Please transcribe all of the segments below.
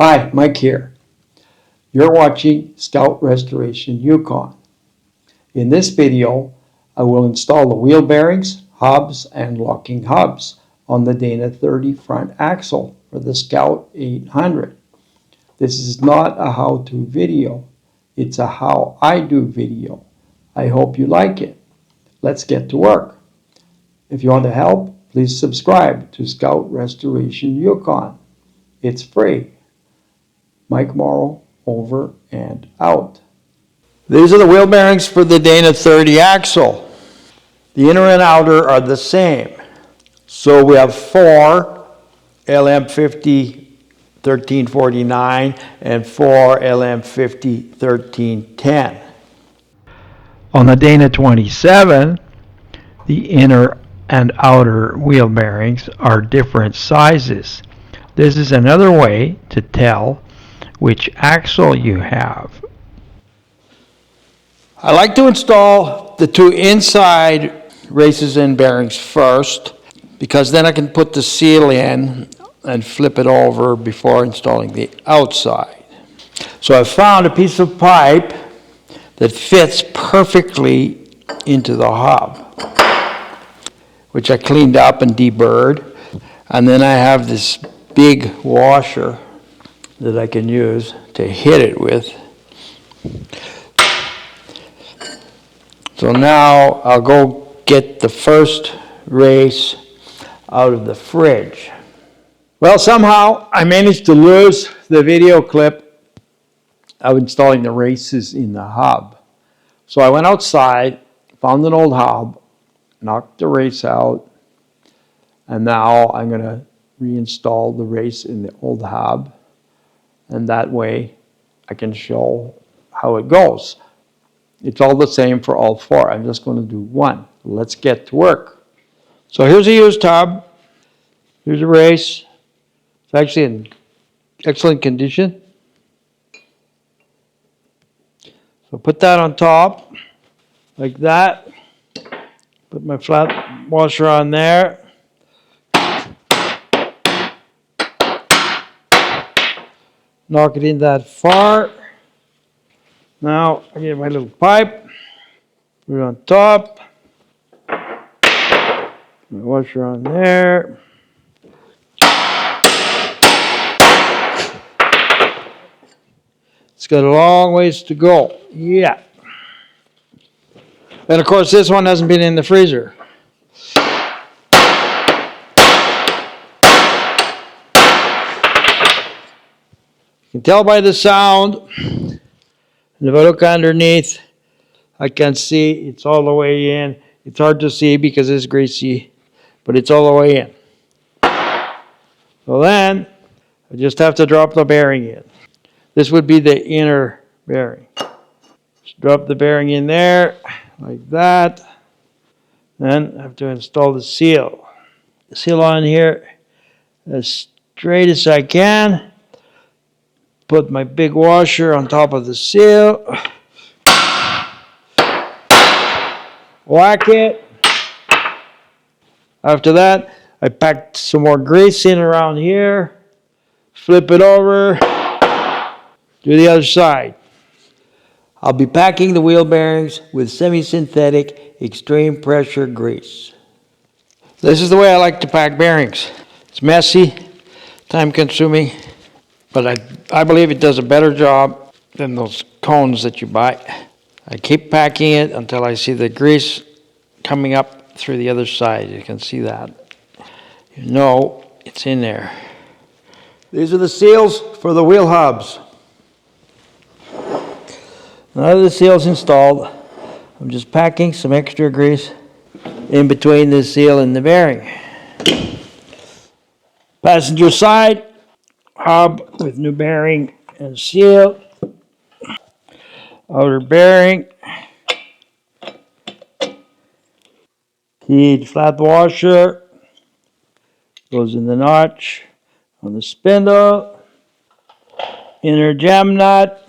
Hi, Mike here. You're watching Scout Restoration Yukon. In this video, I will install the wheel bearings, hubs, and locking hubs on the Dana 30 front axle for the Scout 800. This is not a how-to video. It's a how I do video. I hope you like it. Let's get to work. If you want to help, please subscribe to Scout Restoration Yukon. It's free. Mike Morrow, over and out. These are the wheel bearings for the Dana 30 axle. The inner and outer are the same. So we have 4 LM50 1349 and 4 LM50 1310. On the Dana 27, the inner and outer wheel bearings are different sizes. This is another way to tell which axle you have. I like to install the 2 inside races and bearings first, because then I can put the seal in and flip it over before installing the outside. So I found a piece of pipe that fits perfectly into the hub, which I cleaned up and deburred. And then I have this big washer that I can use to hit it with. So now I'll go get the first race out of the fridge. Well, somehow I managed to lose the video clip of installing the races in the hub. So I went outside, found an old hub, knocked the race out, and now I'm going to reinstall the race in the old hub, and that way I can show how it goes. It's all the same for all 4. I'm just going to do one. Let's get to work. So here's a used hub. Here's a race. It's actually in excellent condition. So put that on top, like that. Put my flat washer on there. Knock it in that far. Now I get my little pipe, put it on top, my washer on there. It's got a long ways to go. Yeah. And of course this one hasn't been in the freezer. You can tell by the sound. And if I look underneath, I can see it's all the way in. It's hard to see because it's greasy, but it's all the way in. So then, I just have to drop the bearing in. This would be the inner bearing. Just drop the bearing in there, like that. Then I have to install the seal. The seal on here as straight as I can. Put my big washer on top of the seal. Whack it. After that, I packed some more grease in around here. Flip it over. Do the other side. I'll be packing the wheel bearings with semi-synthetic extreme pressure grease. This is the way I like to pack bearings. It's messy, time-consuming, but I believe it does a better job than those cones that you buy. I keep packing it until I see the grease coming up through the other side. You can see that. You know it's in there. These are the seals for the wheel hubs. Now that the seal's installed, I'm just packing some extra grease in between the seal and the bearing. Passenger side, hub with new bearing and seal. Outer bearing. Keyed flat washer. Goes in the notch on the spindle. Inner jam nut.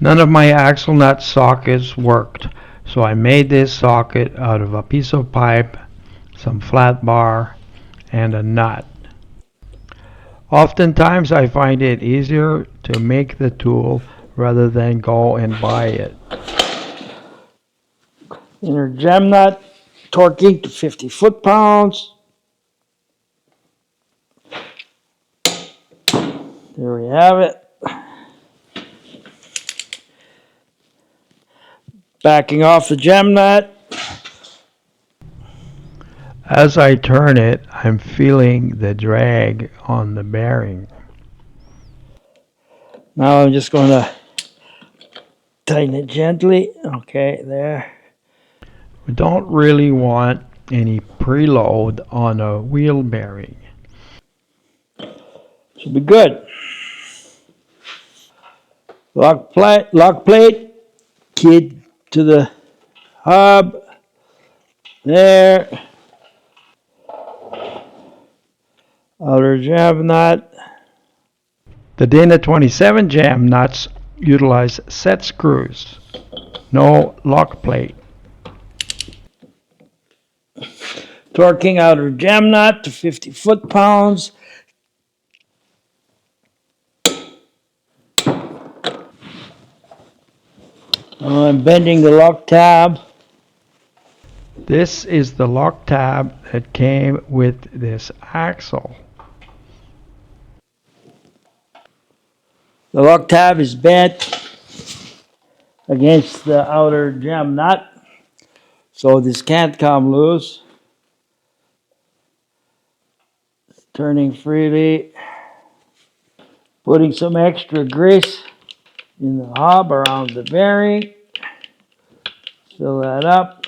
None of my axle nut sockets worked, so I made this socket out of a piece of pipe, some flat bar, and a nut. Oftentimes I find it easier to make the tool rather than go and buy it. Inner jam nut, torquing to 50 foot-pounds. There we have it. Backing off the jam nut. As I turn it, I'm feeling the drag on the bearing. Now I'm just going to tighten it gently. Okay, there. We don't really want any preload on a wheel bearing. Should be good. Lock plate, keyed to the hub. There. Outer jam nut. The Dana 27 jam nuts utilize set screws, no lock plate. Torquing outer jam nut to 50 foot-pounds. I'm bending the lock tab. This is the lock tab that came with this axle. The lock tab is bent against the outer jam nut, so this can't come loose. It's turning freely. Putting some extra grease in the hub around the bearing. Fill that up.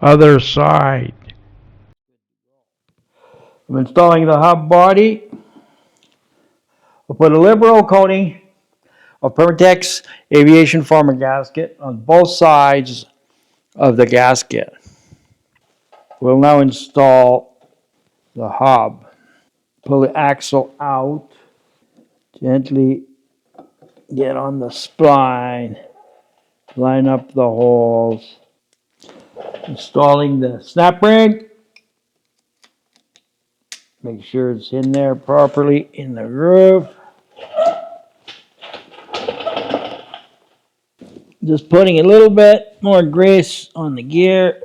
Other side. I'm installing the hub body. I'll put a liberal coating of Permatex aviation former gasket on both sides of the gasket. We'll now install the hub. Pull the axle out. Gently get on the spline. Line up the holes. Installing the snap ring. Make sure it's in there properly in the groove. Just putting a little bit more grease on the gear.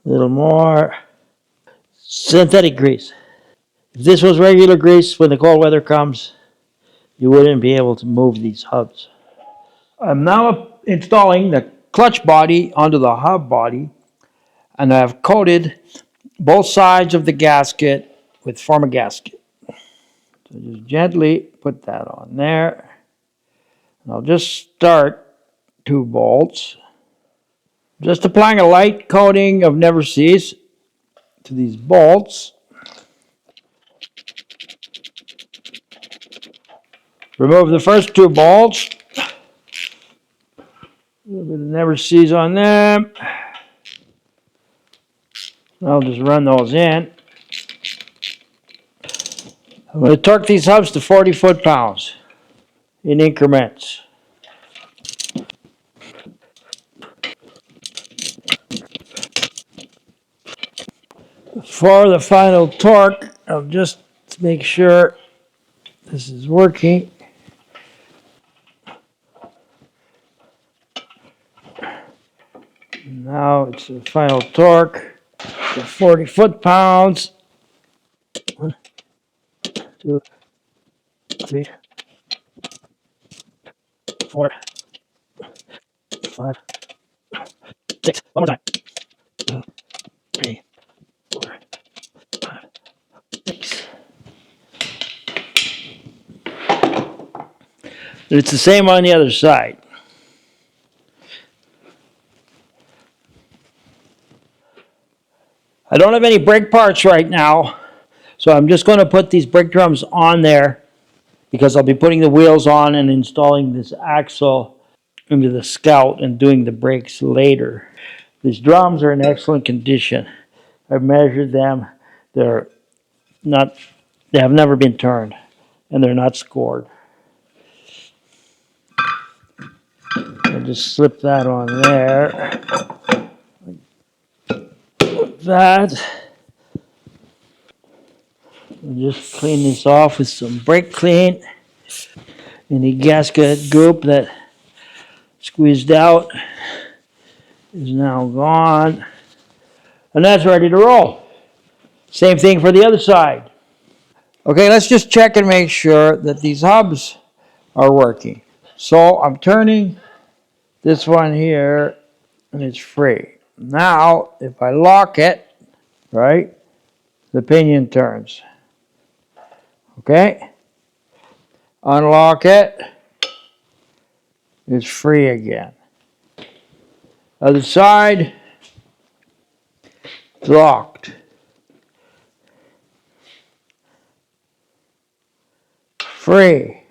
A little more. Synthetic grease. If this was regular grease, when the cold weather comes, you wouldn't be able to move these hubs. I'm now installing the clutch body onto the hub body, and I've coated both sides of the gasket with former gasket. So just gently put that on there. And I'll just start 2 bolts. Just applying a light coating of Never Cease to these bolts. Remove the first 2 bolts. A little bit of Never Cease on them. I'll just run those in. I'm going to torque these hubs to 40 foot-pounds in increments. For the final torque, I'll just make sure this is working. Now it's the final torque to 40 foot-pounds. 1, 2, 3, 4, 5, 6. One more time. 2, 3, 4, 5, 6. And it's the same on the other side. I don't have any brake parts right now, so I'm just going to put these brake drums on there because I'll be putting the wheels on and installing this axle into the Scout and doing the brakes later. These drums are in excellent condition. I've measured them. They're not, they have never been turned, and they're not scored. I'll just slip that on there. That. We'll just clean this off with some brake clean. Any gasket goop that squeezed out is now gone. And that's ready to roll. Same thing for the other side. Okay, let's just check and make sure that these hubs are working. So I'm turning this one here and it's free. Now, if I lock it, right, the pinion turns. Okay? Unlock it, it's free again. Other side, it's locked. Free.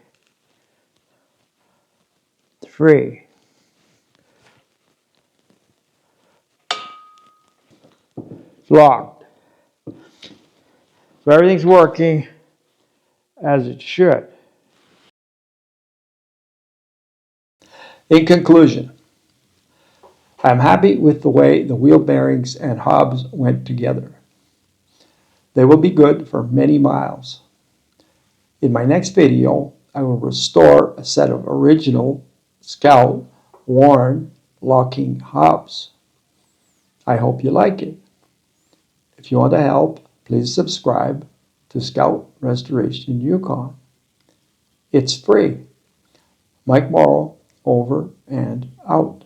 It's free. It's locked. So everything's working as it should. In conclusion, I'm happy with the way the wheel bearings and hubs went together. They will be good for many miles. In my next video, I will restore a set of original Scout worn locking hubs. I hope you like it. If you want to help, please subscribe to Scout Restoration Yukon. It's free. Mike Morrow, over and out.